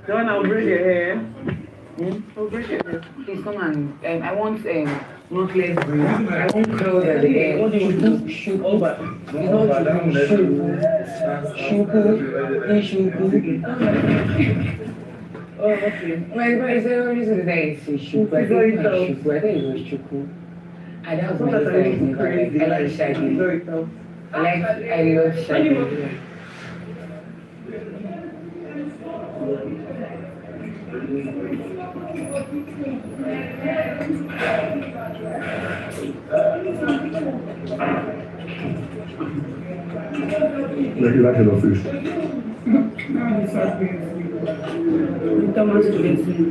John, I'll braid your hair. I'll braid your hair. Please come and I want knotless braid. I want curls at the end. What do you do? Shuku. Over. You know what you do? Shuku. Oh, okay. My is always the day is shuku. I think it was shuku. And that was my favorite. I like shaggy. I love shaggy. Like you like it or fish? Thomas Johnson.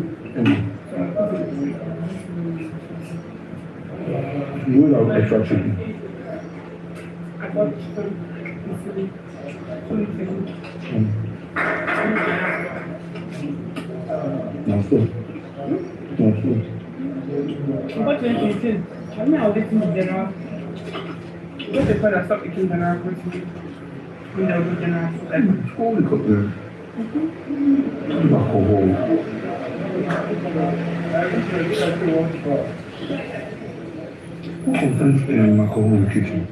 You will have extra chicken. I got chicken. That's good. That's good. What do you think? I'm not eating general. What the father stop eating general protein? We don't do general food. Holy cook there. Alcohol. Sometimes in alcohol in the kitchen.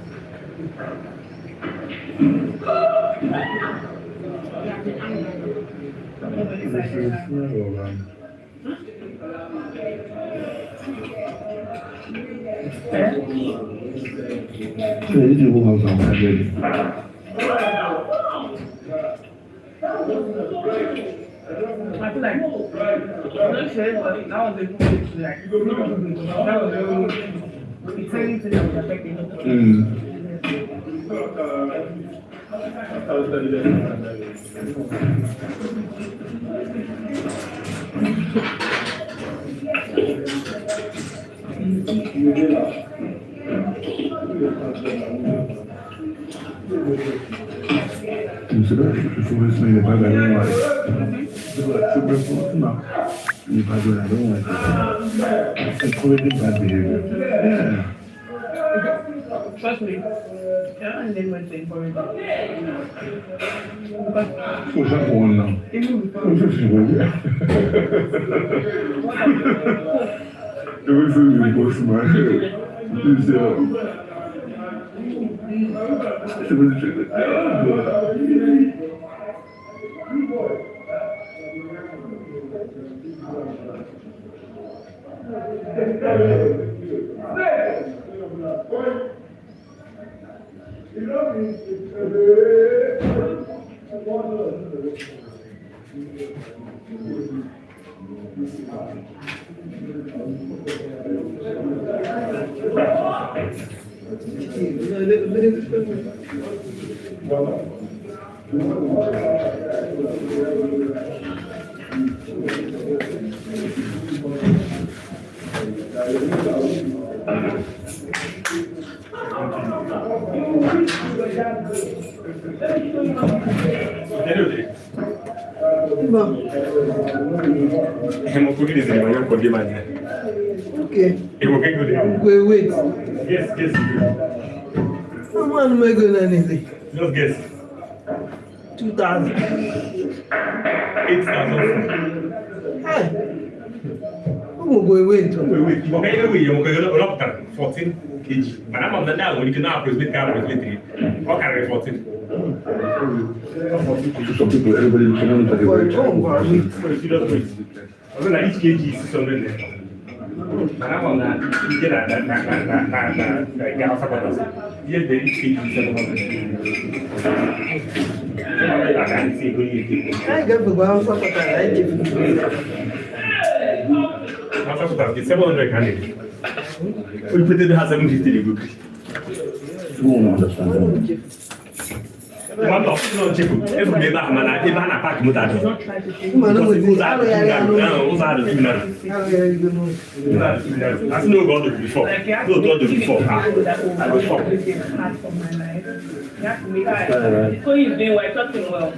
Yeah, you do have some already. I feel like I'm not sure, but that was the movie. Like, that was the movie. It's turning to them affecting. C'est là, il faut laisser les pas d'aller loin. C'est pas pour non. Les pas de la loin. C'est pour les pas de. Trust me. Yeah, and then went to encourage it. Faut ça pour un an. Even before. Je suis bien. Je veux faire une grosse marche. C'est bon, je vais. Okay. Wait. Yes. How much am I going to anything? Just guess. 2,000. 8,000. Hey. I'm going to wait. Wait. You're going to 14 kg. But I'm on the now when you can now approximate 3. What carry 14? Some people, everybody can only take a break. So you don't wait. I mean, like each kg is 600 naira. But I'm on that. You get that gas about us. Yes, the each kg is 700 naira. I can't see who you keep. I got the ground for that. I give you. It's 700 candy. We put it as 750 the book. You won't understand that. One of no check. Every day that man, if I pack motor. Man, I'm going to I know God before. No God before. I was shocked. So he's doing well, talking well.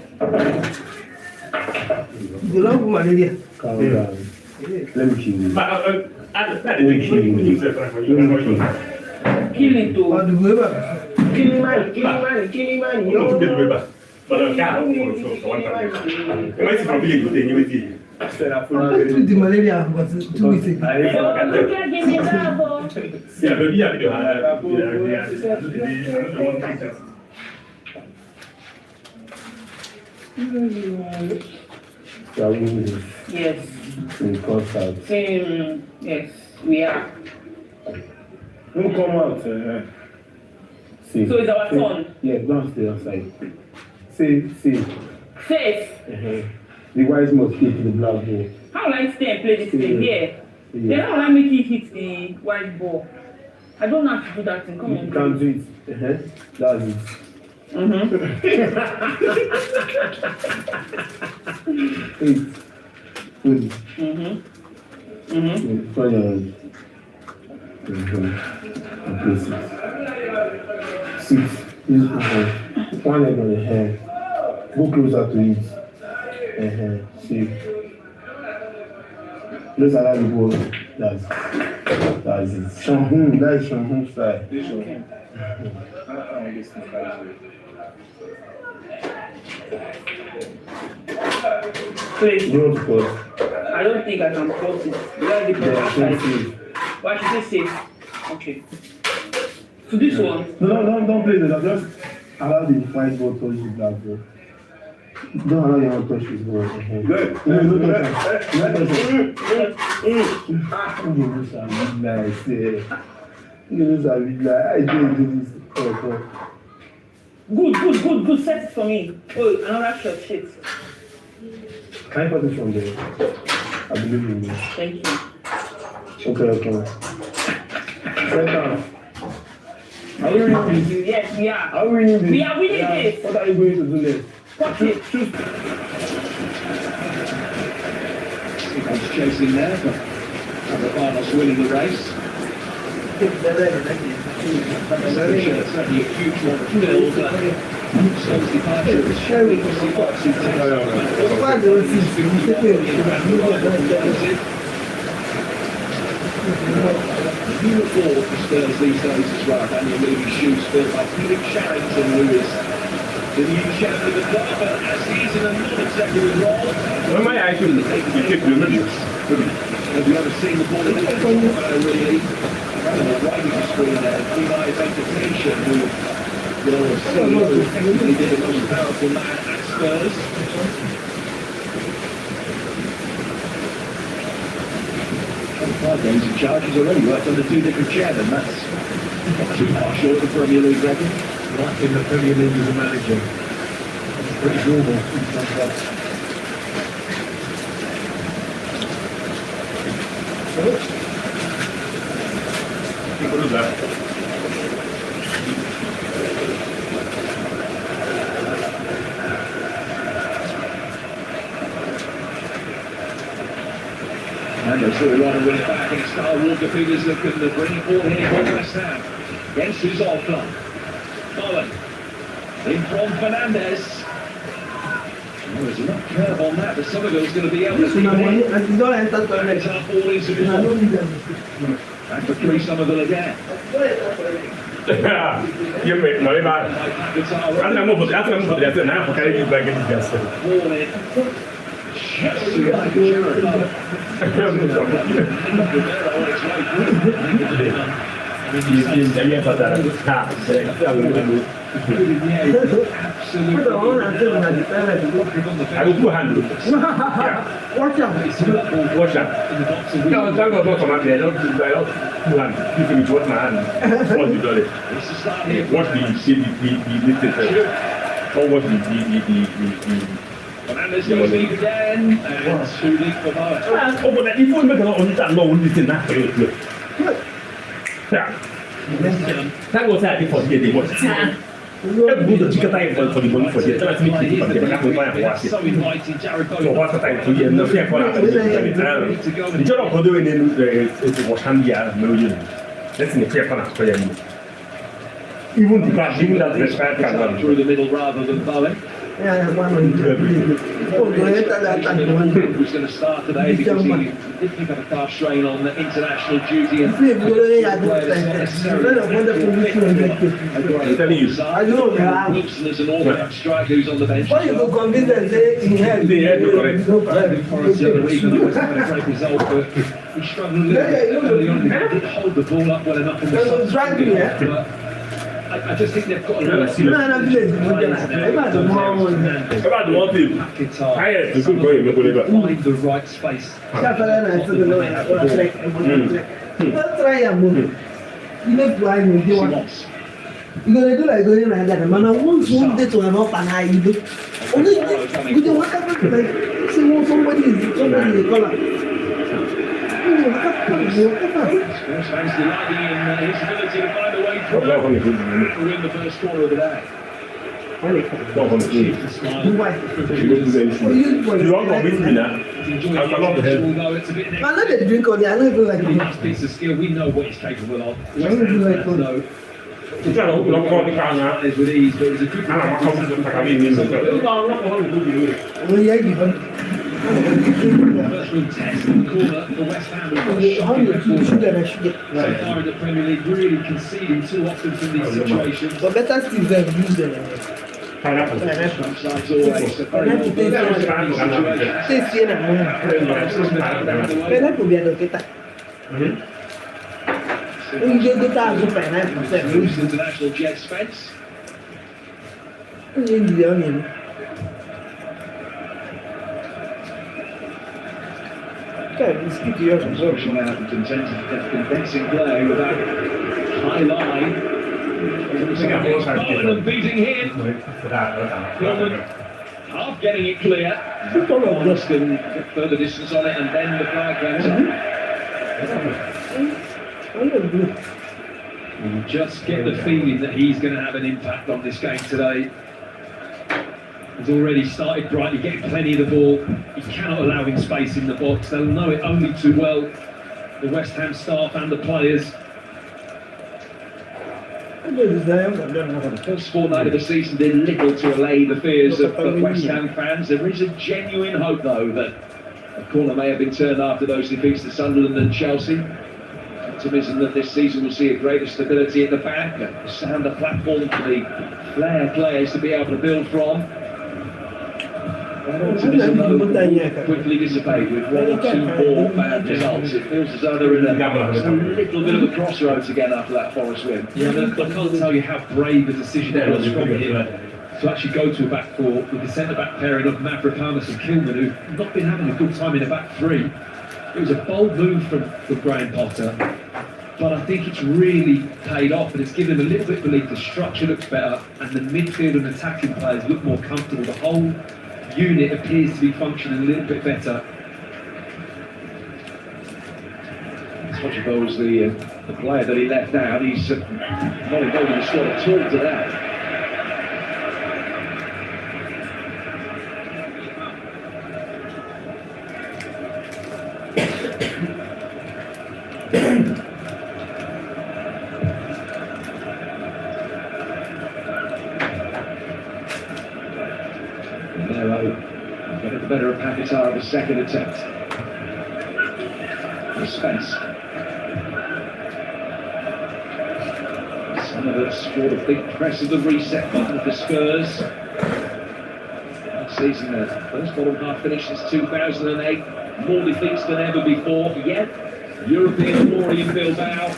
You love malaria. Calm down. Let me kill you. But I didn't kill himself. Killing to On the river. killing money. You don't forget the river. But car, so one time. When it's from village, you will see. Tout the malaria was 2 weeks ago. Yeah, but yeah, Yes. In concert. Yes, we are. Who come out? See. So it's our turn. Yeah, don't stay outside. See. Faith. The wise must hit the black ball. How will I stay and play this thing here? Then how will I make it hit the white ball? I don't know how to do that thing. Come on. You can't do it. That's it. Eight. Good. Turn your hand. And place it. 6. Use the hand. One leg on your hand. Go closer to it. See. Just allow the ball. That's it. Shanghun, that's Shanghun style. Please. You want to pause? I don't think I can pause it. Where the Yeah, side? see. Why should I say? Okay. So this one. No, don't play that. Just allow the white ball touch the black ball. Don't allow your hand touch his ball. Good. No touch him. Nice. I didn't do this. Good. Set it for me. Oh, another shot. Shit. Can I put it from there? I believe in you. Thank you. Okay. Sit down. Are we winning this? Yes, we are. Are we winning this? We are winning this. What are you going to do next? Fuck it. He's chasing there, but Barnos winning the race. Certainly a huge one to build. Stone's departure was showing us the boxing uniform for Spurs these days as well. Daniel Levy's shoes filled by Felix Sharrington, who is the new champion of the club, but as he's in a non-executive role. When my eye should get remembered. Have you ever seen the ball in the really? Right the screen there, Levi's Entertainment, who will see who effectively did the most powerful man at Spurs. Five games in charge, he's already worked under 2 different chairmen. That's not too far short of the Premier League record. Like in the Premier League as a manager. That's pretty normal. What is that? And they're still want to win it back, and it's Kyle Walker-Peters looking to bring it forward here for West Ham. Against Uzolka. Bowen. In from Fernandez. Oh, there's enough curve on that, but Somerville's going to be able to keep it. And you don't enter to It's up all into the ball. Back for 3 Somerville again. You may know about it. I'm not going to put that in now for carrying you back in the gas. Ball in. Just to like Jared Bowen. I will put hand. Watch out. Watch out. No, don't go from up there. Don't do that. You can watch my hand. Watch the dolly. Watch the or watch the Fernandez goes deep again, and 2 deep for Bowen. Oh, but if you make a lot of that low, it's in that. Yeah. That was happy for the day. Every good chicken time for the money for the that's me for the watch it. So inviting Jared Bowen. So what's the time for you? No fear for that. The job of doing it was handy and million. That's in the fear for that for you. Even the class, even that the sky Through the middle rather than Bowen. was going to start today because he did pick up a calf strain on the international duty and I'm telling you. Wilson is an all-round striker who's on the bench. Why you go convince them say he had The other week, and was having a great result, but he struggled a little bit early on. He didn't hold the ball up well enough in the but I just think they've got a lot of About About the one thing. Highest is good for him. find the right space. She wants. You're gonna do like going like that, man. I want one day to an up and I do. Only you don't want to like see what somebody is color. Spurs fans delighting in his ability to find a way through. We're in the first quarter of the day. Smile. You want to beat me now? He's enjoying I cannot it, help. although it's a bit Man, let them drink all day. I don't feel like He has piece of skill. We know what he's capable of. I don't feel like No, You try to look for the car now. is with ease, but it's a good I'm not coming to the oh yeah, you know. first room test in the corner for West Ham. How do you shoot that? So far in the Premier League, really conceding too often from these situations. But better still than use them. Pineapple. Sides always a very situation. Say see na mo. Pena po biya do kita. Yung jogo ta so pena po sa. Moves international jet Spence. Yung hindi yun. Okay, let's keep the other. Pushing out and convincing play with that high line. Bowen beating him. Gilman half getting it clear. Honest can get further distance on it, and then the flag goes up. You just get the feeling that he's going to have an impact on this game today. He's already started brightly, getting plenty of the ball. He cannot allow him space in the box. They'll know it only too well, the West Ham staff and the players. The first fortnight of the season did little to allay the fears of West Ham fans. There is a genuine hope, though, that a corner may have been turned after those defeats to Sunderland and Chelsea. Optimism that this season will see a greater stability at the back, a sounder platform for the flair players to be able to build from. Optimism, though, quickly dissipate with one or two more bad results. It feels as though they're in a little bit of a crossroads again after that Forest win. I can't tell you how brave a decision it was from him to actually go to a back four with the centre-back pairing of Mavropanos and Kilman, who've not been having a good time in a back three. It was a bold move from Graham Potter, but I think it's really paid off, and it's given him a little bit of belief. The structure looks better, and the midfield and attacking players look more comfortable. The whole unit appears to be functioning a little bit better. Sochibol was the player that he left out. He's not involved in the squad at all today. Getting the better of Paquetá at the second attempt. Spence. Some of us for the big press of the reset button for Spurs. Last season, the first bottom half finished since 2008. More defeats than ever before. Yet, European glory in Bilbao,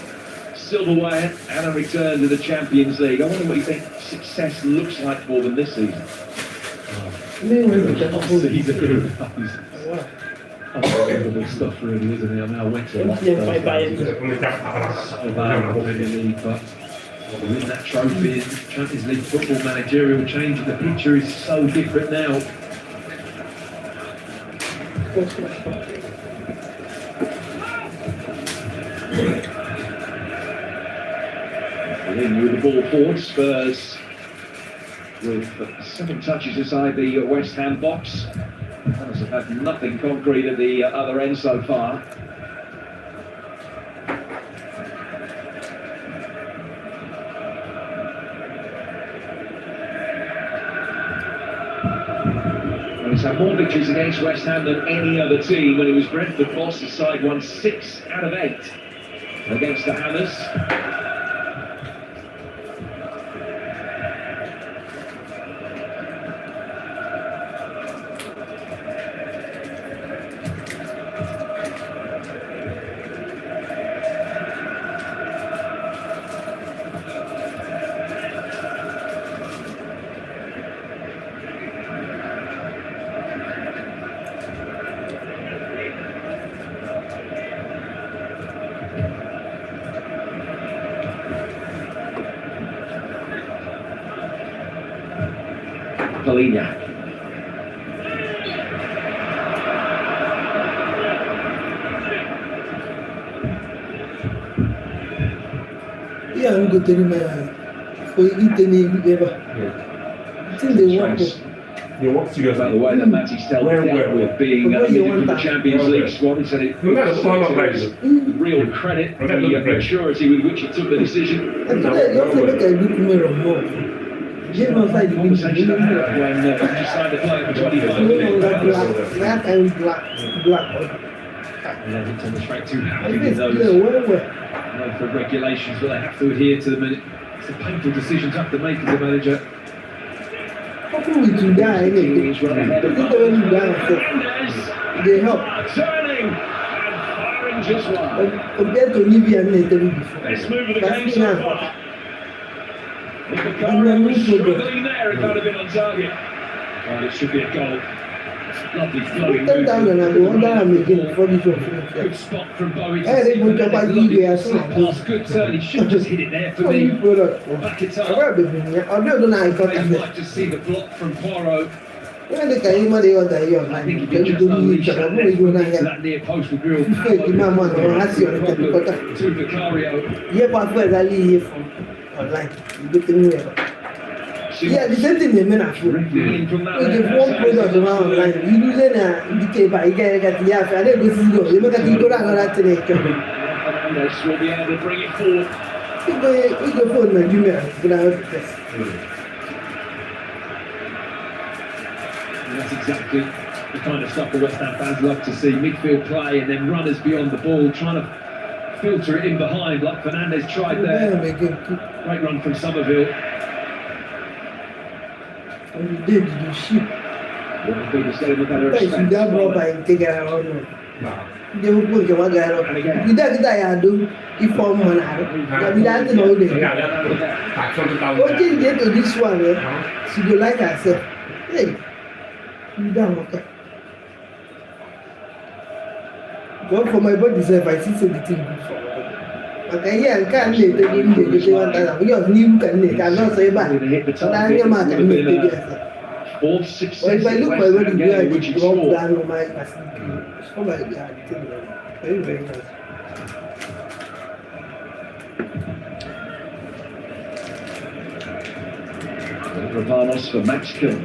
silverware, and a return to the Champions League. I wonder what you think success looks like for them this season. Unbelievable stuff, really, isn't it? I mean, I went to that. Premier League, but to win that trophy in Champions League football managerial change, the picture is so different now. With the ball forward, Spurs with 7 touches inside the West Ham box. Others have had nothing concrete at the other end so far. He's had more victories against West Ham than any other team. When he was Brentford boss, his side won 6 out of 8 against the Hammers. Polina. Yeah, I'm good to for eating ever. I think they want to. They work together. About the way that Matty Stel dealt with being limited from the Champions League squad, he said it was real credit for the maturity with which he took the decision. And today, you also make a good mirror more. Game outside the Conversation window. when he decided to play for 25 minutes. Black and black. And then he turned straight to I having guess those well. for regulations, but they have to adhere to them. And it's a painful decision to have to make as a manager. How come we do that anyway? He's run ahead of Look at when you down, so they help. turning and firing just wide. Compared to Libya and Italy before. Best move of the That's game so enough. far. If the car was struggling there, it might have been on target. Well, it should be a goal. Lovely flowing Turn down and I wonder I'm again before this one. Good spot from Bowie. Hey, they put up a Libya Slip pass, good turn. He should just hit it there for For me. you product. Back it I up. got the thing. I don't know how I got They that. might just see the block from Poirot. When they can even they want to hear I like think if can he you just do unleashed it? that I'm left going to into hear. that near post with real Hey, the man power. man, I ask you on the Problem because to Vicario. yeah, but where that here from online. You get me where. Yeah, the same thing they mean at food. Drifting in from that So the left-hand one side. product around online. You do then indicate by you get the half. I don't go see go. You make a thing go down that thing. Fernandes will be able to bring it forward. We go for Nigeria. But I have to test. And that's exactly the kind of stuff the West Ham fans love to see. Midfield play and then runners beyond the ball, trying to filter it in behind like Fernandes tried there. Great run from Somerville. And you did the ship. What would be to say with better But you respect? got brought by take it around. They will put your guy up. And again. You don't get do if form one out. You don't know the. What did get to this one? She go like herself. Hey, you don't want that. Go for my body self. I see the thing good for my body. But I hear can't let the game get one time. Because new can let. I'm not saying bad. But I am not can make the Fourth Well, successive if I look my West body, Ham I game, which he drop scored. down on my facility. Oh my God, very, very nice. Ravanos for Max Kill.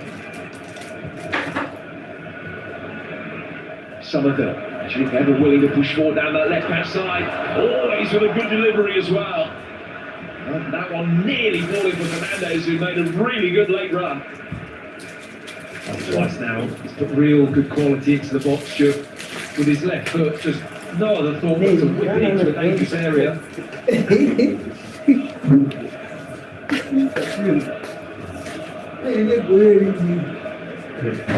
Somerville, actually ever willing to push forward down that left-hand side. Always with a good delivery as well. And that one nearly falling for Fernandes, who made a really good late run. Twice now, he's put real good quality into the box, Stuart, with his left foot. Just no other thought but to whip it into a dangerous area. Hey, look where it is.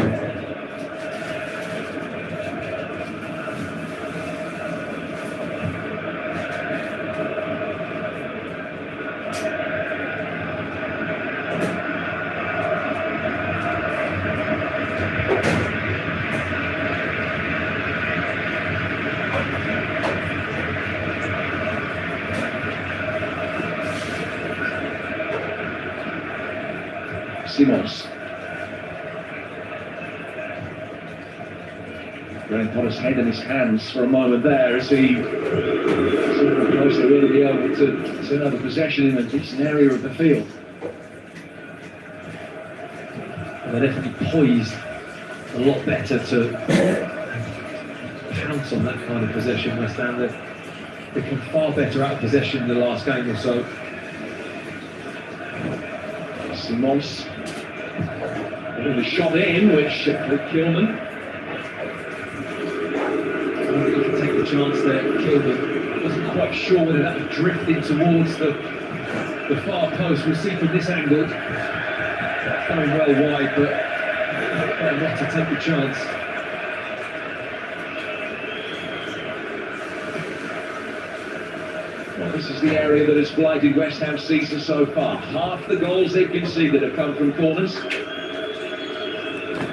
Simons. Graham Potter's head in his hands for a moment there as he closely will be able to turn over possession in a decent area of the field. And they're definitely poised a lot better to pounce on that kind of possession. West Ham, they become far better out of possession in the last game or so. Simons. With a shot in, which Kilman. He can take the chance there. Kilman wasn't quite sure whether that was drifting towards the far post. We'll see from this angle. Going well wide, but not to take the chance. Well, this is the area that has blighted West Ham's season so far. Half the goals they've conceded have come from corners.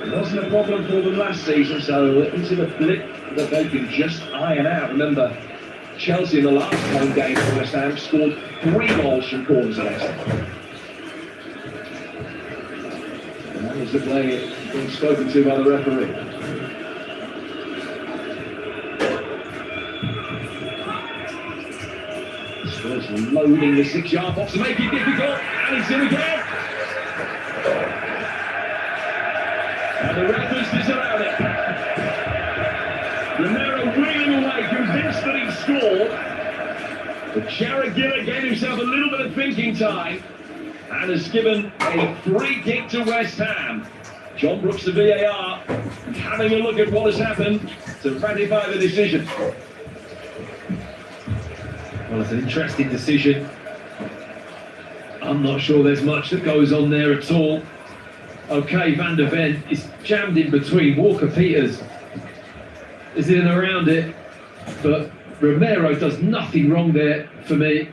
It wasn't a problem for them last season, so is it a blip that they can just iron out? Remember, Chelsea in the last home game for West Ham scored 3 goals from corners against them. And that was the play being spoken to by the referee. Spurs loading the 6-yard box to make it difficult, and it's in again. And the referees disallowed it. Romero reeling away, convinced that he'd scored. But Jarrod Giller gave himself a little bit of thinking time and has given a free kick to West Ham. John Brooks, the VAR, having a look at what has happened to ratify the decision. Well, it's an interesting decision. I'm not sure there's much that goes on there at all. Okay, Van der Ven is jammed in between. Walker-Peters is in and around it, but Romero does nothing wrong there for me.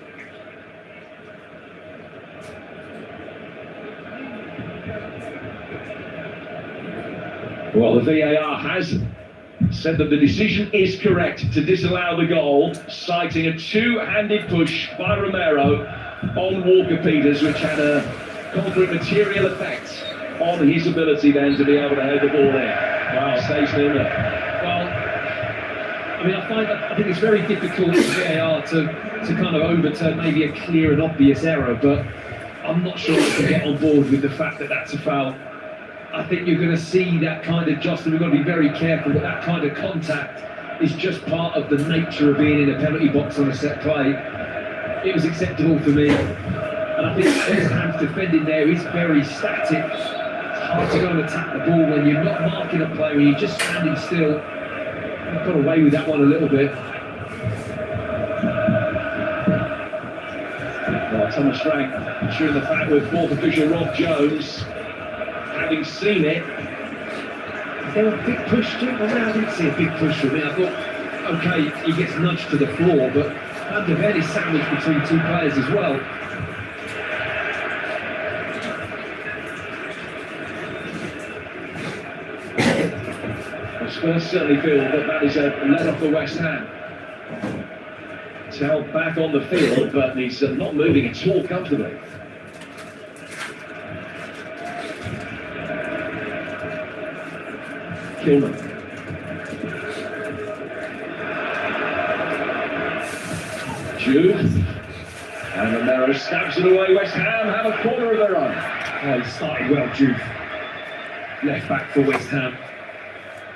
Well, the VAR has said that the decision is correct to disallow the goal, citing a two-handed push by Romero on Walker-Peters, which had a concrete material effect on his ability then to be able to head the ball in. Wow, stays in there. Well, I mean, I think it's very difficult for VAR to kind of overturn maybe a clear and obvious error, but I'm not sure I can get on board with the fact that that's a foul. I think you're going to see that kind of Justin. We've got to be very careful that that kind of contact is just part of the nature of being in a penalty box on a set play. It was acceptable for me, and I think West Ham's defending there is very static. It's hard to go and attack the ball when you're not marking a player, when you're just standing still. I've got away with that one a little bit. Well, Thomas Frank ensuring the fact with fourth official Rob Jones, having seen it. Is there a big push to it? I didn't see a big push from it. I thought, okay, he gets nudged to the floor, but Van der Ven is sandwiched between two players as well. The Spurs certainly feel that is a let off for West Ham. Tell back on the field, but he's not moving at all comfortably. Kilman. Jude. And Romero stabs it away. West Ham have a corner of their own. Oh, he started well, Jude. Left back for West Ham.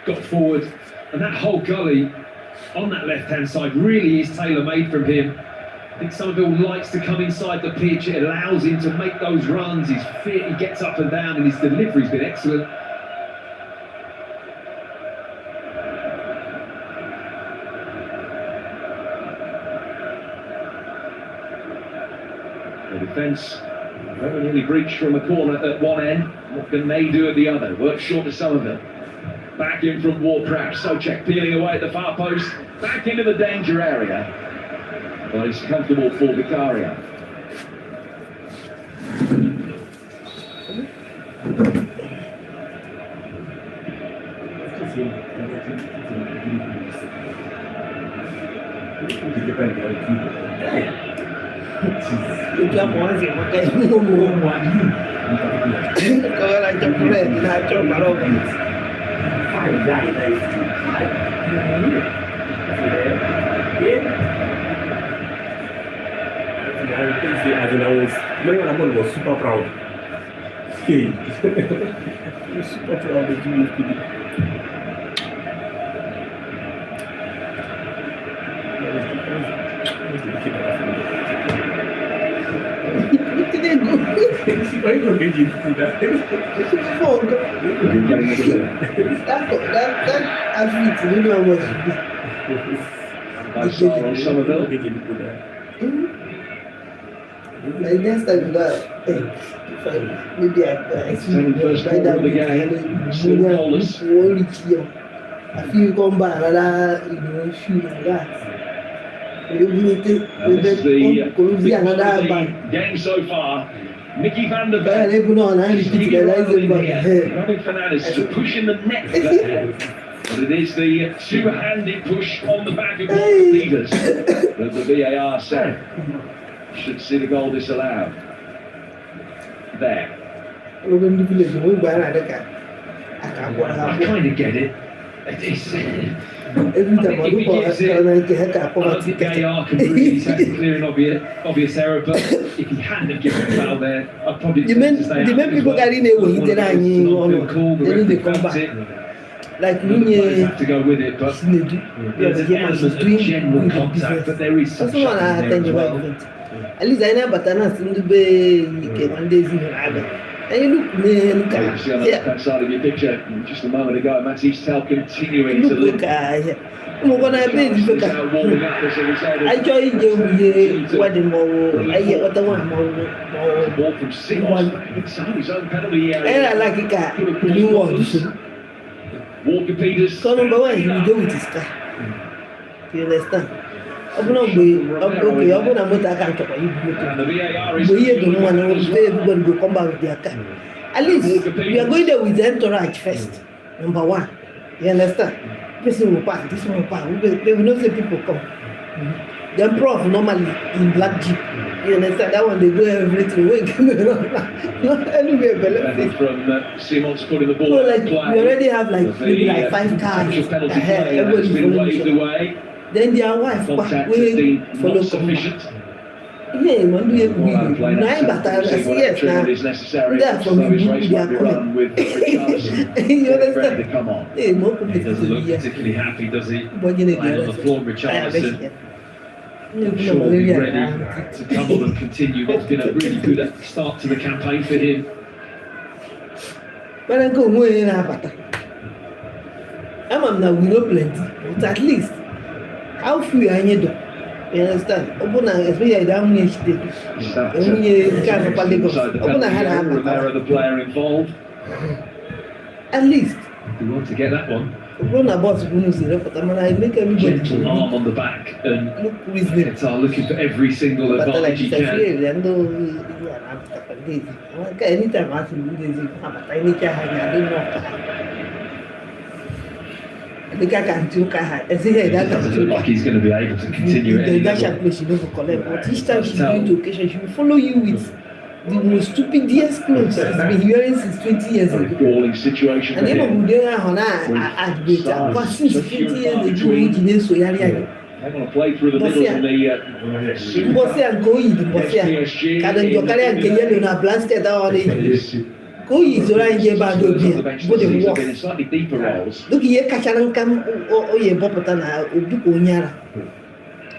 Got forward. And that whole gully on that left-hand side really is tailor-made from him. I think Somerville likes to come inside the pitch. It allows him to make those runs. He's fit, he gets up and down, and his delivery's been excellent. The defence very nearly breached from the corner at one end. What can they do at the other? Works short to Somerville. Back in from Ward-Prowse. Souček peeling away at the far post. Back into the danger area. Well, it's comfortable for Vicario. Kita boleh sih pakai ngomong. Kalau nak cepet, nak coba lagi. I was super proud. He was super proud of you. Why you get into that? Phone. That athlete, you know what? Both Salah and Somerville. Get into that. Like next time you got maybe I see First by quarter that of the game, still goalless. only kill. I feel come back another shoot like that. This is the Colombia another the band. game so far. Mickey van der But Ven. I never know and I repeat it like that. Robin Fernandes is pushing the net there. But it is the two-handed push on the back of the leaders that the VAR said should see the goal disallowed. There. Logan the village, we buy another car. I can't go I out. kind of get it. It's, Every time I look at it, I get a I don't think VAR can really tackle clear and obvious error, but if he hadn't have given a foul there, I'd probably The men people carrying away, One they of those not called, the then they referee come felt back. it. Like The players have to go with it, but Sinedu. there's an element of general contact, but there is some That's one I shackling there attend as the well. event. At least I know, but I know some be one day in Arabic. And you look, man, You see on the yeah, left-hand side of your picture just a moment ago, Matisse Tel continuing to look, limp. I'm gonna be He's difficult. out warming up as a result I of joined the wedding more. I get what I want more. ball from Simons inside his own penalty And I area. like it, guy. You want to Walker Peters. so number one, he will go with his car. You understand? I'm not going, okay, I'm gonna put a car to you. And the VAR is But here, the one who will pay everybody to come back with their car. At least we are going there with the entourage first. Number one. You understand? This one will pass, this one will pass. They will not say people come. Then prof normally in black jeep. You understand? That one they go everything. Wait, not anywhere And benefit. from Simons putting the ball So in like play. we already have like The, maybe like 5 cars potential penalty ahead. play has Everybody been follow waved each other. away. Then their wife Contact has we been follow not come back. sufficient. Yeah, man, do you Well, I'm playing nine but I see what yes treatment now. is necessary. That's from So the his book race they might are be calling. run with Richarlison You ready to understand? come on. Hey, more He doesn't look yeah. particularly happy, does he? But you know, Lying on the floor, Richarlison. I'm sure he'll be ready to come on and continue. It's been a really good start to the campaign for him. But I go more in a bata. I'm now we know plenty, but at least how few are you do? You understand? Open especially down here state. That, When you can't inside properly go. the Open a penalty hand area, up. Romero, the player involved. At least We want to get that one. open a boss who see but I'm gonna make everybody Gentle arm on the back, and look reasonable. Qatar looking for every single But like advantage he I can. said, and though anytime I feel lazy, but I need to hang I don't know. I think I can do I see It that doesn't look like he's going to be able to continue at any that level. place she doesn't collect. But each time she's going to occasion, she will follow you with the most stupidest clothes she's been wearing since 20 years Very ago. galling situation And for then him. we do her at the since 20 years ago, we so yari. They want to play through the middle in the super Mbọsí à nkó yìí mbọsí à kàdé njọkárẹ́ à nkè yẹlò na blasket àwọn ọ̀dẹ́ kó yìí zoro à njẹ bá a dọ̀ bíi bó de wọ́ in slightly deeper roles. lókè yẹ kàchà nkà ó yẹ bọ́pụta na obi kò nyara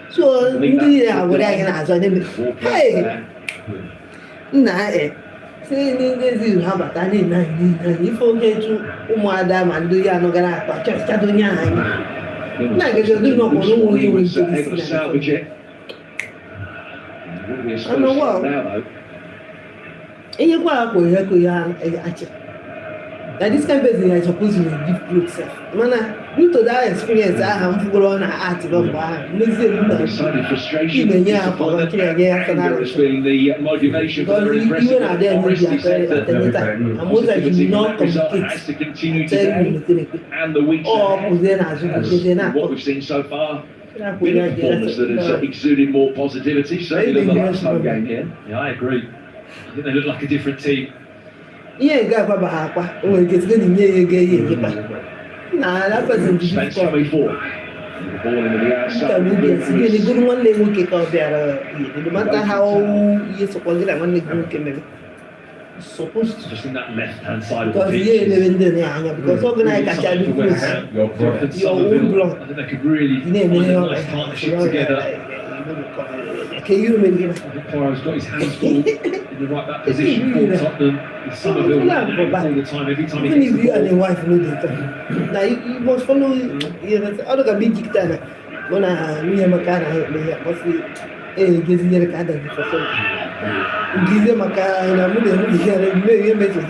so ndị àwòrán anyị na-azọ n'ebe hey nna si ndị ezi ha bata n'ịna anyị ife oge tu ụmụada ma ndị ya anọgara akpa chọchado nye anyị. Able to salvage it. Wouldn't be a I know what. now though. Ihe kwa akpọ ihe ko ya achị. Na this kind of person I suppose you will give clothes sef. Mana due to that experience aha m fugoro na art bụ mgbe ahụ mezie m na Decided frustration. Ibe nye akwa ọkịrị aga ya aka Anger has been the motivation for because the even impressive at them Forest. media He said that atẹnita amosa you will not result communicate has to continue tell today you mekeleke and the weeks ọ ahead. pụzie n'azụ pụzie As what na-akpọ we've seen so far, na-akpọ been ya a performance that has ga exuded more positivity, certainly than the last home game here. Yeah, I agree. I think they look like a different team. ihe nke akwa baha akwa o nwere ike site na inye ya ego eyi ekekpa na that person ji Spence difficult coming forward. The ball into the outside. intermediate sige ni gụrụ nwanne m nwoke ka ọ bịara no matter how ihe sokwa gị na nwanne gị nwoke mere supposed to Just in that left-hand side of the because pitch. ihe elere ndị na anya because ọ gị na kacha dị close And your own Somerville, block I think they could really ị na-eme find ihe a ọ nice partnership together. ka ihe omere gị I think Poirot's got his hands full. in the right back position for Tottenham. With Somerville running all the time, every time he Even gets if the you and your ball. wife know the time. Now you must follow, you know, other can be dictator. When I me and my car, I must be getting the car that for some. Give them a car and I'm going to hear a message.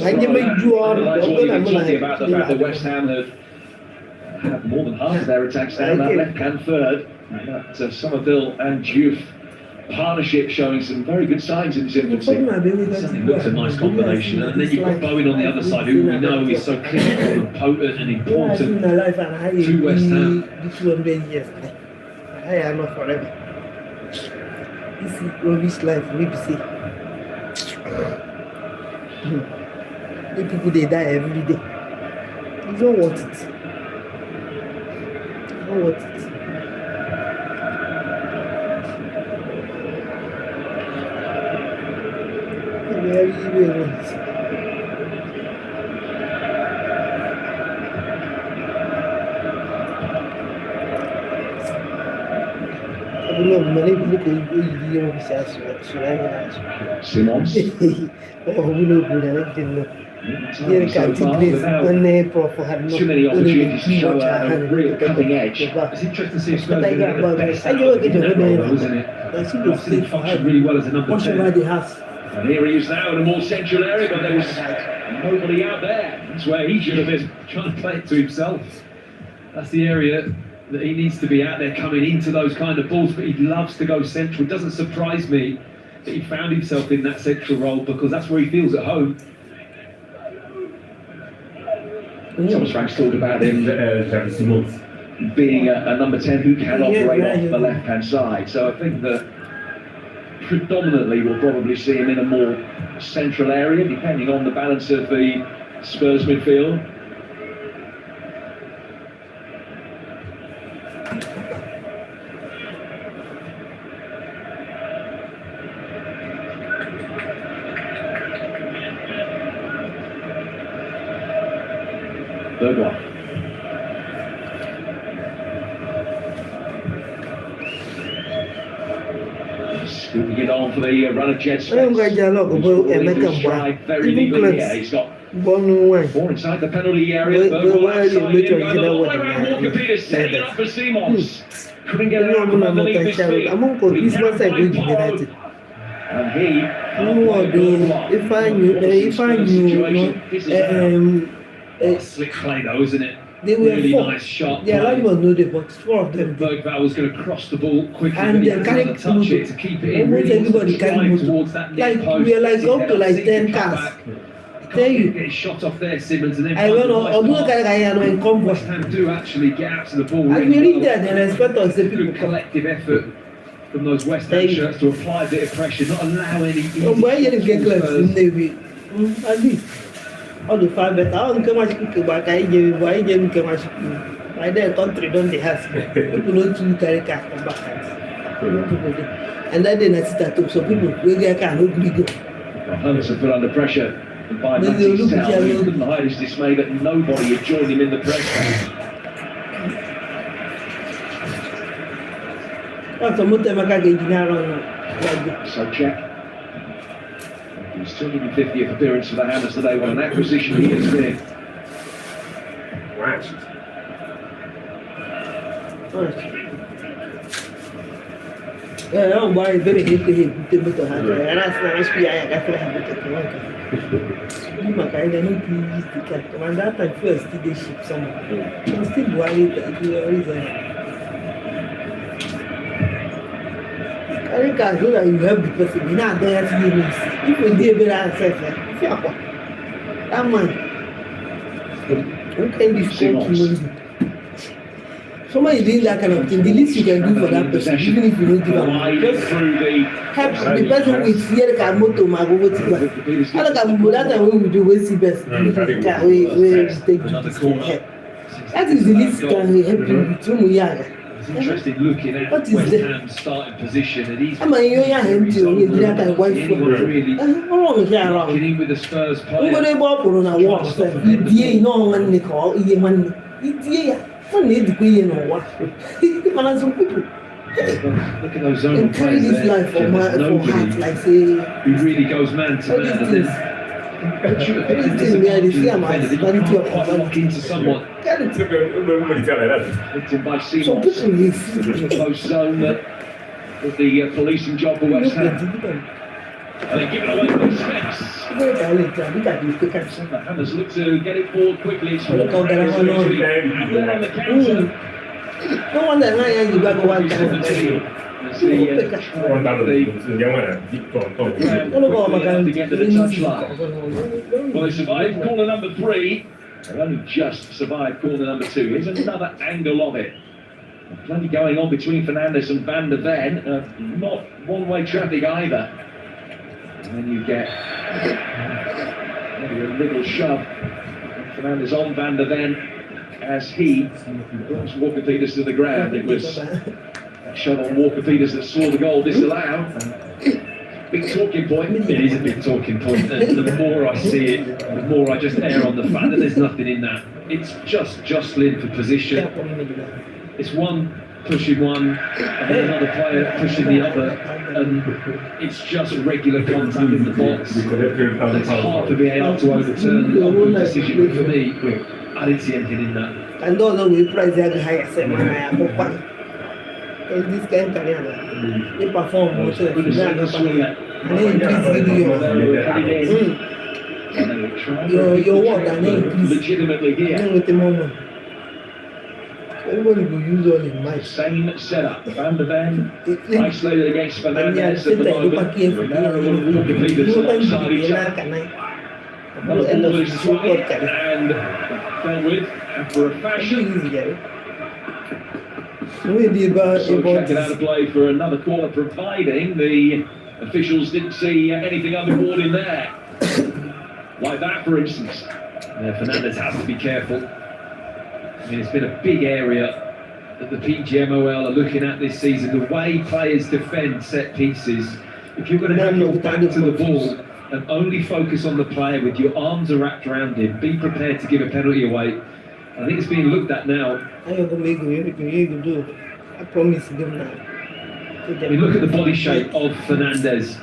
I give you all Highlights what you've been talking about the fact that West Ham have had more than half of their attacks down that left-hand third. But Somerville and Diouf partnership showing some very good signs in its infancy. It certainly looks a nice combination. And then you've got Bowen on the other side, who we know is so clinical and potent and important to West Ham. This 100 years. I am not forever. This is rubbish life, maybe see. The people they die every day. It's not worth it. It's not worth it. Very, very worth it. No, money look at you Simons. Oh, we know good. I didn't know. Here can't So far, place without one prof had no too many opportunities to show a real cutting edge. It's interesting to see if Spurs But I are got going to about get the best I out do of get them in that over role, there. isn't it? I see I've the seen him state function really well as a number Watch 10. about the house. And here he is now in a more central area, but there was nobody out there. That's where he should have been. Trying to play it to himself. That's the area that he needs to be out there, coming into those kind of balls, but he loves to go central. It doesn't surprise me that he found himself in that central role, because that's where he feels at home. Thomas Frank's talked about him Simons. being a number 10 who can Yeah, operate yeah, off yeah. the left-hand side. So I think that predominantly we'll probably see him in a more central area, depending on the balance of the Spurs midfield. Third one. Scooping it on for the runner Jet I don't got your look about Spence. Emeka Very Even legally close. here. He's got Born one. four inside the penalty area. Where- Third one where are you? outside Which in, one? going the You know long what way I'm around. saying? Walker Peters setting it up for Simons. Couldn't get it I'm out from not underneath his feet. I'm on call. This was a good United. And he No, if I knew, Slick play though, isn't it? they were Really four. nice shot. Yeah, like one know the box. Four of them. Bergvall was going to cross the ball quickly, And but he they doesn't carry want to touch it to keep it in. almost Really wants everybody to carry drive motor. towards that near Like, post. we are like Gets his up head to like sees 10 the cars. cutback. Tell you. Get shot off there, Simmons, and then I find don't the know. nice Although pass. I know in combo. West Ham do actually get out to the ball And really we reach well. there, they respect us, the Good people come. collective effort from those West Ham Thank you. shirts to apply a bit of pressure, not allow any easy Oh, why you shots get from close Spurs. in Navy? At least. All the five better. I don't come much quick, but I give why you didn't come much. By their country, don't they have people don't to carry car from back. And that then I sit at home, so people will get car, no go. Henderson put under pressure by Maybe Matty they'll look at Stell. He you. couldn't hide his dismay that nobody had joined him in the press. That's a motor I can get around. So check. His 250th appearance for the Hammers today. What an acquisition he has been. I'm very hate to hit the motor. And that's not actually I got to have it. You might kind of need to use the cat. And that time first, they ship somewhere. I'm still worried that you are reason. I think I know that you help the person. You're not there to do this. If you did better answer, that man. Who can be scored to somebody doing that kind of thing, the least you can do for that person, even if you don't give Wide them, just through the help the person with fear can motor my go to that. I don't know that time when we do we see best, we take Another corner. that is the least can help you with two young. It's interesting looking at What is West that? Ham's starting position, and he's I'm a young empty on the other kind wife. anyone really Wrong here looking around. in with the Spurs I'm player. going to go up on a wall. You know when they call, you man. It's yeah. One need to be in a what? Man, some people. Look at those zone And carry players this there. life for There's heart, nobody like say, who really goes man to all these man. And things. then These things, yeah, they see them as vanity of quite lock into someone. Get it. Nobody felt like that. Hit him by Some Seamoss. people is In a close zone that was the policing job for West Ham. And they give it away to Smith. The Hammers look to get it forward quickly. It's Look how they're on. on the counter. No wonder Ryan you got one It's on the time. tee. As the One battle, the young one, to get to the touchline. Well, they survived corner number 3. They only just survived corner number 2. Here's another angle of it. Plenty going on between Fernandes and Van der Ven. Not one-way traffic either. And then you get maybe a little shove. Fernandes on Van der Ven as he brought Walker-Peters to the ground. It was a shove on Walker-Peters that saw the goal disallowed. Big talking point. It is a big talking point. The more I see it, the more I just err on the fact that there's nothing in that. It's just jostling for position. It's one pushing one, and then another player pushing the other, and it's just regular contact in the box. It's hard to be able to overturn the decision, but for me, I didn't see anything in that. And those are we price that higher seven and this kind of career, they perform also and then increase video. Your work and then increase Legitimately here. with the moment. Everybody will use all in mind. Same setup. Van der Ven isolated against And yeah, Fernandes at the moment. Now Walker-Peters alongside each other. Another ball is swung and dealt with after a fashion. So checking out of play for another corner, providing the officials didn't see anything untoward in there. Like that, for instance. Yeah, Fernandes has to be careful. I mean, it's been a big area that the PGMOL are looking at this season. The way players defend set pieces. If you're going to have your back to the ball and only focus on the player with your arms wrapped around him, be prepared to give a penalty away. I think it's being looked at now. I do. I promise them now. I mean, look at the body shape of Fernandes.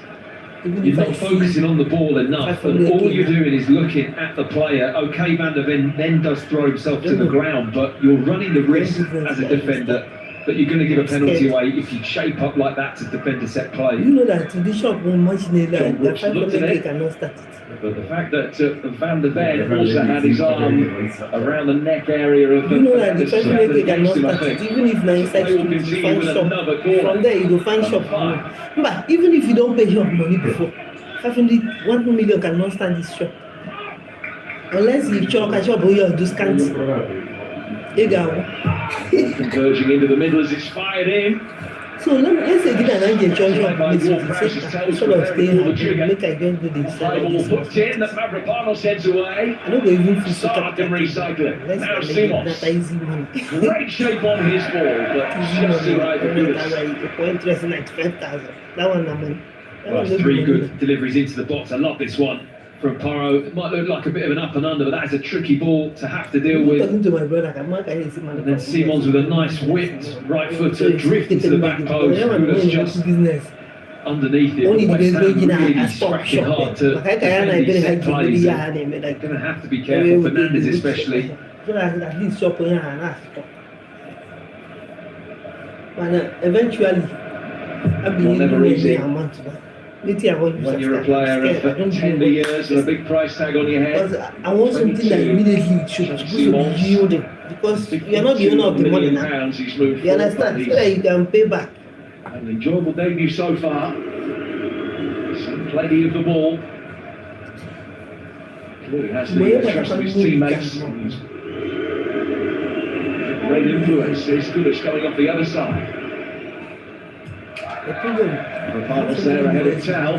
You're not focusing on the ball enough, and all you're doing is looking at the player. Okay, Van der Ven then does throw himself to the ground, but you're running the risk as a defender that you're going to give a penalty away if you shape up like that to defend a set play. You know that the shop won't much need that. The fact that they cannot start it. But the fact that Van der Ven also had his arm around the neck area of You know that the Fernandes, person that they cannot against him, I start it. think. Even if na inside They will school, you continue find with shop. another corner. From there, you go find shop. But even if you don't pay shop money before, 1 million cannot stand this shop. Unless you chalk a shop or you do scans. Converging into the middle as it's fired in. So let's say get an idea charge of this sort of stay and make I get to this. High ball hooked in, that Mavropanos heads away. I don't go even feel so Sark and recycling. Now That Seamoss. easy money. Great shape on his ball, but just too high for Peters. Point less than 95,000. That one, I mean. Well, 3 good deliveries into the box. I love this one from Porro. It might look like a bit of an up and under, but that is a tricky ball to have to deal with. Talking to my brother, I'm not going to see And then Simons with a nice whipped right footer drift into the back post. Kudas just underneath it. Only West Ham the really scratching hard to defend these set plays. They're going to have to be careful. Fernandes especially. So at least shop on your But eventually, I'll be Never easy. amount to that. When When you're a player of 10 years and a big price tag on your head. Because I want something that immediately should be yielding. Because you are not the owner of the money now. £52 he's moved You understand? So that you can pay back. An enjoyable debut so far. Plenty of the ball. Clearly has the trust of his teammates. Great influence. Here's Kudas coming off the other side. The partners there ahead of Tal.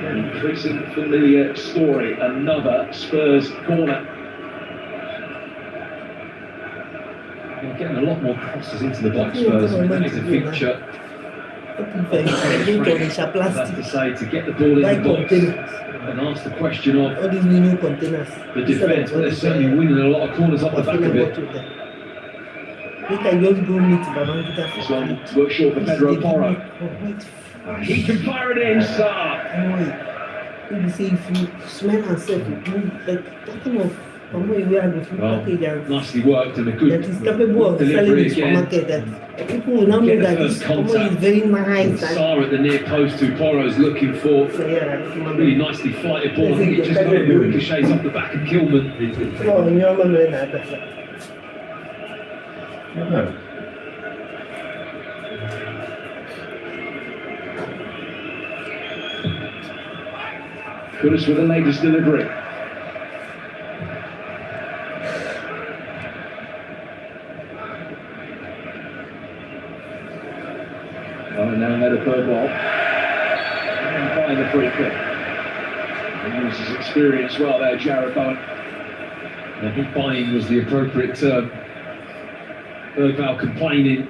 An increasing familiar story. Another Spurs corner. You're getting a lot more crosses into the box, Spurs. I mean, that is a feature. I have to say, to get the ball in the box and ask the question of All these new containers. the defence, but they're certainly winning a lot of corners off the back of it. They can just go meet Babangida This for one works short for Pedro Porro. He can fire it in, Sarr. Maybe say if you smell and self, you do like that kind of we have the food Well, package and nicely worked and a good that is capable of selling delivery in the again. supermarket that people will now know Get the that first this Pomo contact. is very nice and Sarr at the near post who Porro's looking for. so yeah, that's Really nicely flighted ball. I think it just got ricochets off the back of Kilman. oh, you remember that. Kudus with the latest delivery. Oh, now made a third ball. And find the free kick. He uses his experience well there, Jared Bowen. I think buying was the appropriate term. Bergvall complaining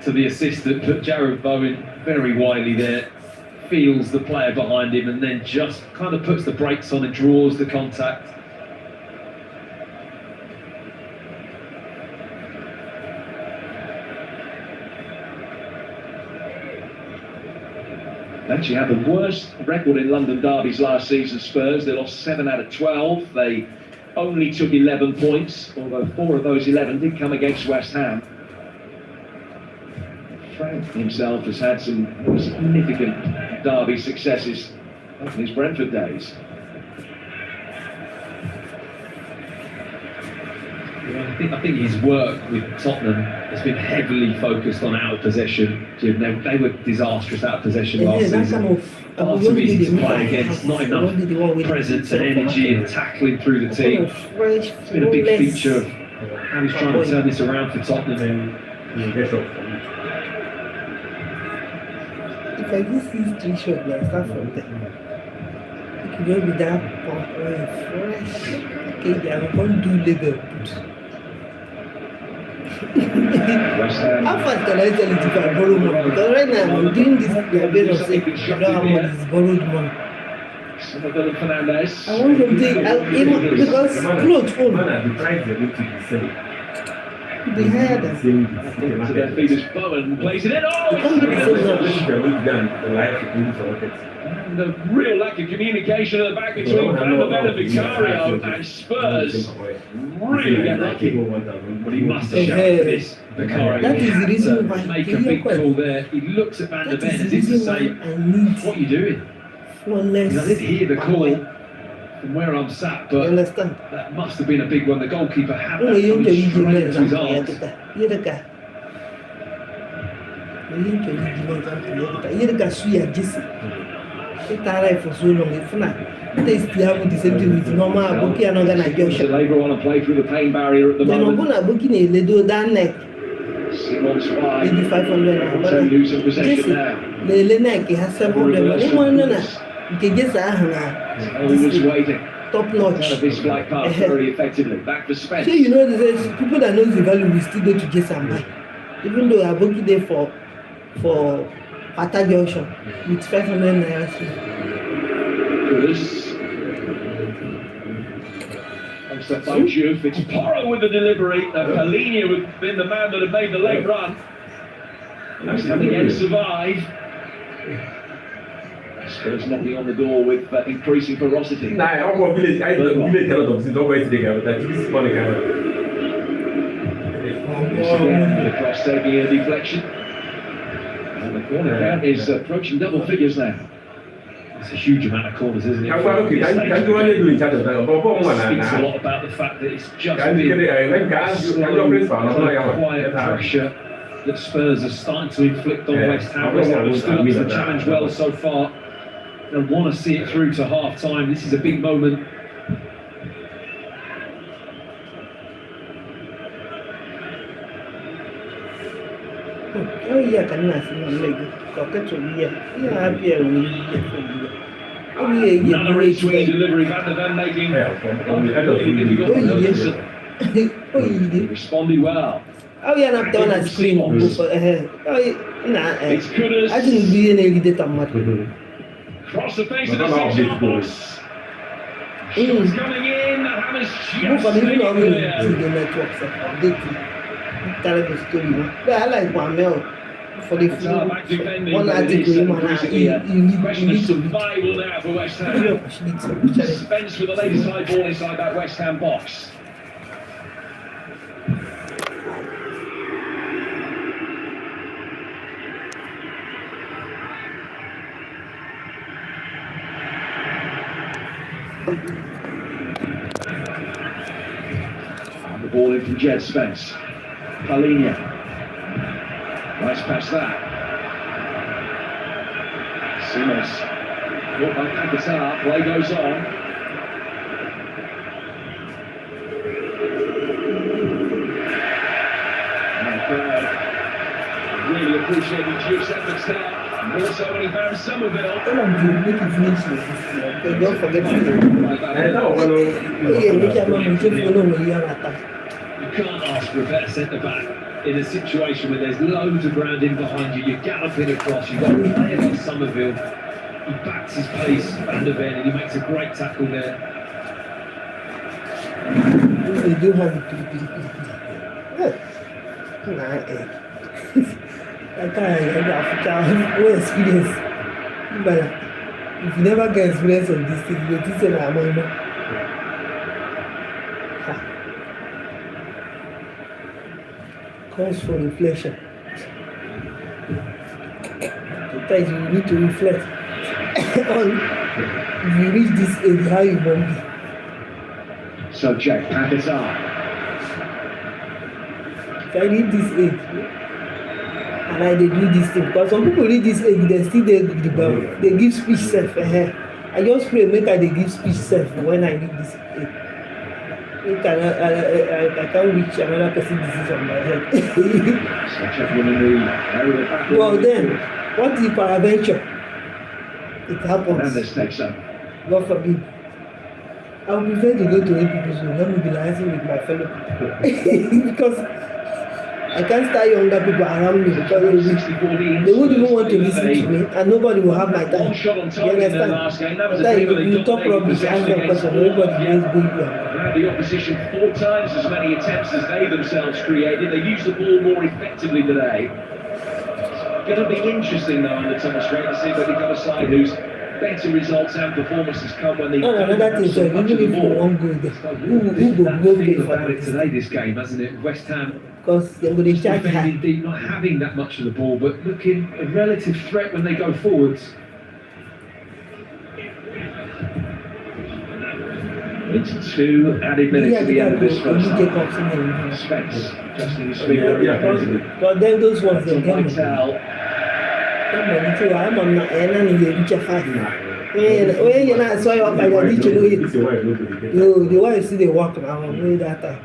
to the assistant, but Jared Bowen very wily there, feels the player behind him and then just kind of puts the brakes on and draws the contact. They actually had the worst record in London derbies last season, Spurs. They lost 7 out of 12. They only took 11 points, although 4 of those 11 did come against West Ham. Frank himself has had some significant derby successes in his Brentford days. I think his work with Tottenham has been heavily focused on out of possession. They were disastrous out of possession last season. Far too easy to play against, not enough presence and energy and tackling through the team. It's been a big feature of how he's trying to turn this around for Tottenham. If I just see 3 shots, I start from there. It could just be that fresh. Okay, I'm going to do Liverpool. West Ham. How fast can I tell it if I borrow money? Because right now I'm doing this, we are very upset. I don't have money, it's borrowed money. Somerville and Fernandez. I want something, because clothes own. They hire them. To their feet as Bowen plays it in. Oh, and the real lack of communication at the back between Van der Ven and Vicario, and Spurs really get lucky. But he must have shouted for this, Vicario. That is the reason why. Make a big call there. He looks at Van der Ven as if to say, what are you doing? Flawless. I didn't hear the call from where I'm sat, You but understand? that must have been a big one. The goalkeeper had No, that you coming straight into his arms. You're the guy. You're the guy. Sweet and Jesse. It's alright for so long. It's not. They still have the same thing with normal bookie and To labour on and play through the pain barrier at the Then I'm moment. gonna book in a little down neck. Simons wide. Maybe 500. So losing possession now. The neck has 700. They want to know. You can get that. Oh, he was waiting. Top Out notch. of his flight path very effectively. Back for Spence. So you know, there's people that knows the value will still go to get some buy. Even though I booked it there for Pata Junction with 500 naira. Kudus. Comes up by Juve. It's Porro with the delivery. Palhinha would have been the man that had made the late run. That's coming in to survive. Spurs knocking on the door with increasing ferocity. Nah, I'm going village. I village a lot of things. Always they go. That is money camera. The cross taking a deflection. And the corner count is approaching double figures now. It's a huge amount of corners, isn't it? Can do anything in chat of that? Speaks a lot about the fact that it's just been slow, quiet pressure that Spurs are starting to inflict on West Ham. West Ham have stood up to the challenge well so far. They want to see it through to half time. This is a big moment. Oh yeah, can I see my leg? Got to be happy Another in-swing delivery. Van der Ven making He responded well. Oh yeah, I'm done at screen. Oh nah, It's Kudus. I didn't be any data much. Cross the face of the six-yard. Shots coming in. Hammers Move just on, even staying on the clear. networks updating. tell the story. But I like Kwame for the Back defending, one but it is article, man. increasingly a You question of need to survival now for West Ham. Spence with the ladies' side ball inside that West Ham box. The ball in from Jed Spence. Palinia. Nice pass that. Simmons. Caught by Paquetá. Play goes on. And the crowd really appreciated Juice at the start. More so when he found Somerville. Don't forget to You can't ask for a better centre-back in a situation where there's loads of ground in behind you, you're galloping across, you've got a player like Somerville, he backs his pace, Van der Ven, and he makes a great tackle there. They do have it. I can't Africa no experience. But if you never get experience of this thing, you think that I'm on. Calls for reflection. Sometimes you need to reflect on if you reach this age, how you want to be. So Jack Paquetá. If I reach this age, and I dey do this thing, because some people reach this age, they still dey the ground. They give speech self. I just pray make I dey give speech self when I reach this age. I can't reach another person's disease on my head. Well then, what if peradventure it happens? Fernandes takes up. God forbid. I would prefer to go to a people's room. Let me be liaising with my fellow people. Because I can't start younger people around me because they won't even want to listen to me and nobody will have my time. You understand? That you talk rubbish, ask them question, everybody is going to The opposition 4 times as many attempts as they themselves created. They used the ball more effectively today. It's going to be interesting though under Thomas Frank to see if they become a side whose better results and performances come when they another thing, so even if you won't go there, who go play for about it today, this game, hasn't it? West Ham because they're going to charge high. defending deep, not having that much of the ball, but looking a relative threat when they go forwards. It's 2 added minutes to the end of this first half. half. Spence, Justin, you speak very effectively. But then those ones, they get money. Vital. I'm on the end and you reach a 5. When you're not so up, I reach you. The wife see they walk around way that time.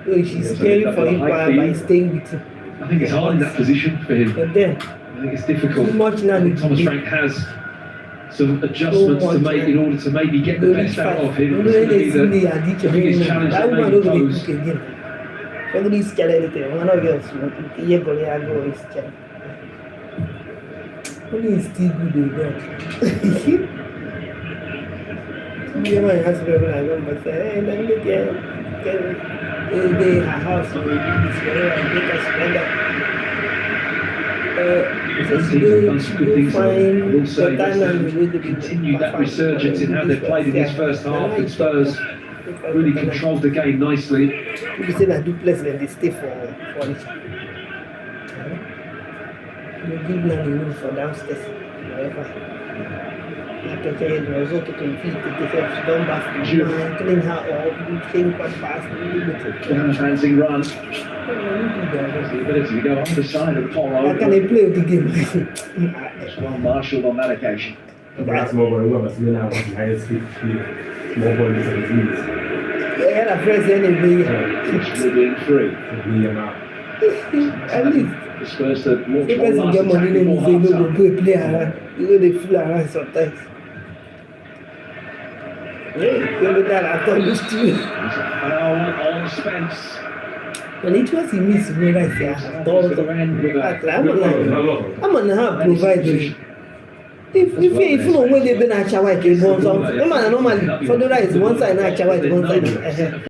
So she's caring for him by staying with him. I think it's hard in that position for him. But then, I think it's difficult. too much now. Thomas Frank has some adjustments to make in order to maybe get the best out of him. It's going to be the biggest challenge that they may pose. Somebody's challenge it. One of yours, you're going to go is challenge. Only is still good with that. You might ask me when I go, but say, hey, let me get her house with this, whatever, and make us spend that. I will say they've continued that resurgence in how they've played in this first half, and Spurs really controlled the game nicely. People say that duplex and they stay for it. They give them the room for downstairs, whatever. Like I said, it was okay to feed the defense, don't bath, clean her up, clean quite fast, Advancing run. The ability to go on the side of Poro. how can they play the game? It's well marshalled on that occasion. That's more than whoever's been out with the highest speed, more ball is 17. They had a friend anyway. It's within 3. At least. The Spurs that launch If one person last get money, attack then before they half know time. go play around. You know they fool around sometimes. Hey, you know that I thought this too. There's a foul on Spence. When it was he missed, you know that I thought I'm on half provided. If you know where they've been at Chawai, they want something. Normally, for the right, one side, not Chawai, one side.